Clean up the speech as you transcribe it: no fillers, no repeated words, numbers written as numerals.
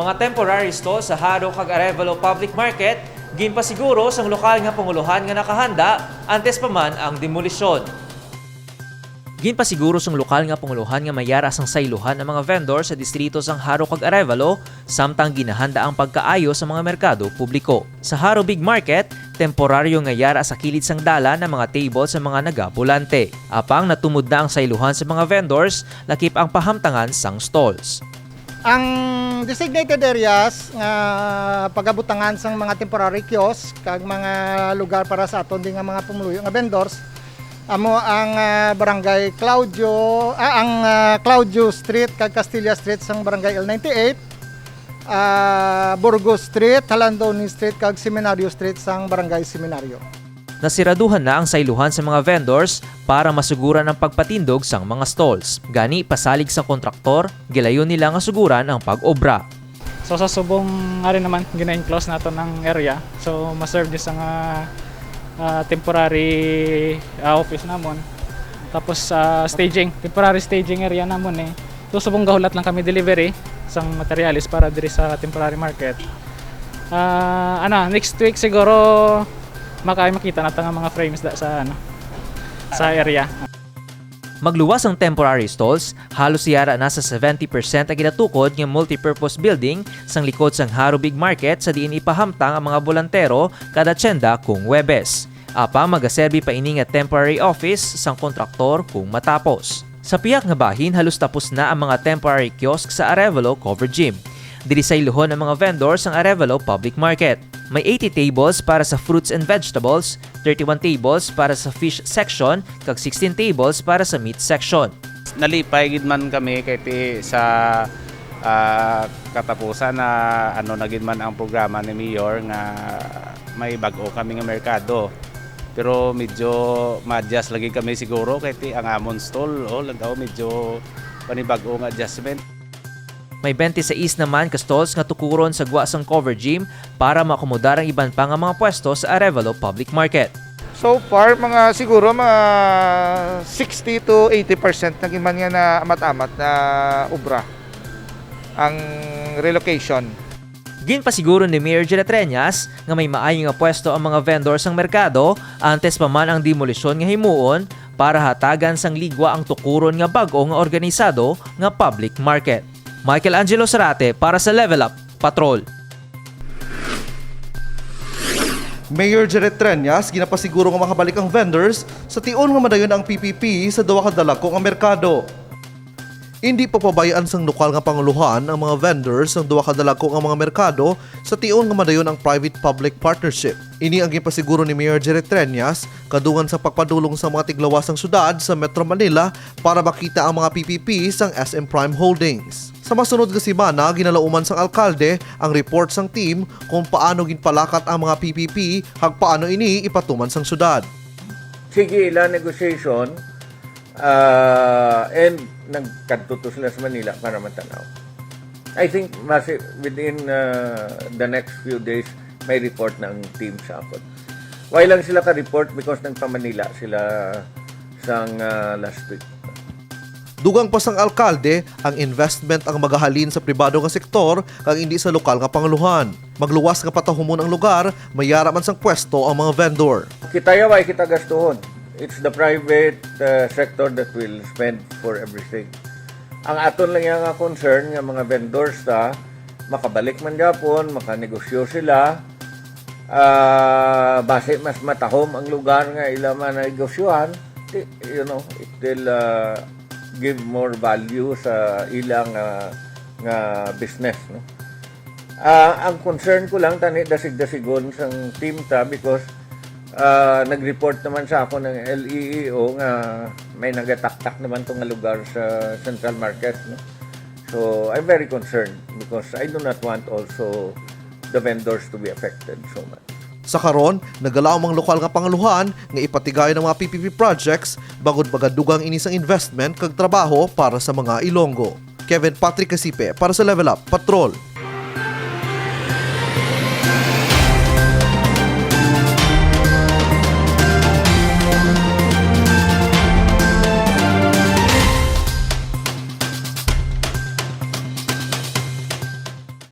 mga temporary stall sa Haro kag Arevalo Public Market ginpasiguro sang lokal nga panguluhan nga nakahanda antes pa man ang demolisyon. Ginpasiguro sang lokal nga panguluhan nga mayara sang sayluhan ang mga vendor sa distrito sang Haro kag Arevalo samtang ginahanda ang pagkaayo sa mga merkado publiko. Sa Haro Big Market, temporaryo nga yara sa kilid sang dala ng mga table sa mga nagabulante. Apang natumod na ang sayluhan sa mga vendors, lakip ang pahamtangan sang stalls. Ang designated areas nga pagabutangan sang mga temporary kiosk kag mga lugar para sa aton din nga mga pumuluyo nga vendors amo ang barangay Claudio Claudio Street kag Castilla Street sang barangay L98, Burgos Street, Halandoni Street kag Seminario Street sang barangay Seminario. Nasiraduhan na ang sayluhan sa mga vendors para masuguran ang pagpatindog sang mga stalls. Gani pasalig sa kontraktor, gilayon nila nga suguran ang pag-obra. So sa subong nga rin naman gina-enclose nato ng area. So ma-serve din sa temporary office namon. Tapos temporary staging area namon eh. So subong gahulat lang kami delivery sang materialis para diri sa temporary market. Next week siguro makita natin ang mga frames sa area. Magluwas ang temporary stalls, halos yara na sa 70% ang ginatukod ng multipurpose building sang likod sang Haro Big Market sa diin ipahamtang ang mga bolantero kada tiyenda kung Webes. Apa magaserbi pa ini nga temporary office sang kontraktor kung matapos. Sa piyak nga bahin halos tapos na ang mga temporary kiosk sa Arevalo Covered Gym. Diri sa iluhon ang mga vendors ang Arevalo Public Market. May 80 tables para sa fruits and vegetables, 31 tables para sa fish section, kag 16 tables para sa meat section. Nalipay gid man kami kay sa katapusan na nagid man ang programa ni Mayor nga may bag-o kami nga merkado. Pero medyo ma-adjust lagi kami siguro kay ang amon stall lagaw medyo panibag-o nga adjustment. May 26 naman ka stalls nga tukuron sa gwa sang Covered Gym para maakomodar ang iban pa nga mga pwesto sa Arevalo Public Market. So far, siguro mga 60 to 80% naging man nga na amat-amat na obra ang relocation. Ginpasiguro ni Mayor Jela Treñas nga may maayo nga pwesto ang mga vendors sang merkado antes pa man ang demolisyon nga himuon para hatagan sang ligwa ang tukuron nga bag-o nga organisado nga public market. Michael Angelo Sarate para sa Level Up Patrol. Mayor Jared Treñas ginapasiguro nga makabalik ang vendors sa tion nga madayon ang PPP sa duwa ka dalako nga merkado. Hindi pa pabayaan sang lokal nga panguluhan ang mga vendors ng duwa ka dalako nga mga merkado sa tion nga madayon ang private-public partnership. Ini ang gipasiguro ni Mayor Jared Treñas kadungan sa pagpadulong sa mga tiglawasang syudad sa Metro Manila para makita ang mga PPP sang SM Prime Holdings. Sa masunod nga semana, ginalauman sang alkalde ang report sang team kung paano ginpalakat ang mga PPP hag paano ini ipatuman sang syudad. Sige ila negotiation and nagkadto sila sa Manila para matanaw. I think within the next few days may report ng team sa akon. Why lang sila ka-report because nagpa-Manila sila sang last week. Dugang pa sang alkalde, ang investment ang magahalin sa pribado nga sektor kag hindi sa lokal nga panguluhan. Magluwas nga patahumon ang lugar, mayara man sang pwesto ang mga vendor. Kita yaway kita gastuhon. It's the private sector that will spend for everything. Ang aton lang yung concern nga mga vendors makabalik man gyapon, makanegosyo sila. Base mas matahom ang lugar nga ila man negosyohan, it will give more value sa ilang nga business, no. Ang concern ko lang tani dasig-dasigon sang team because nag-report naman sa ako ng LEEO nga may nagataktak naman tong lugar sa Central Market, no. So I'm very concerned because I do not want also the vendors to be affected so much. Sa karon, nagalaw ang lokal nga panguluhan nga ipatigay ng mga PPP projects bagod bagadugang inisang investment kag trabaho para sa mga Ilonggo. Kevin Patrick Casipe para sa Level Up Patrol.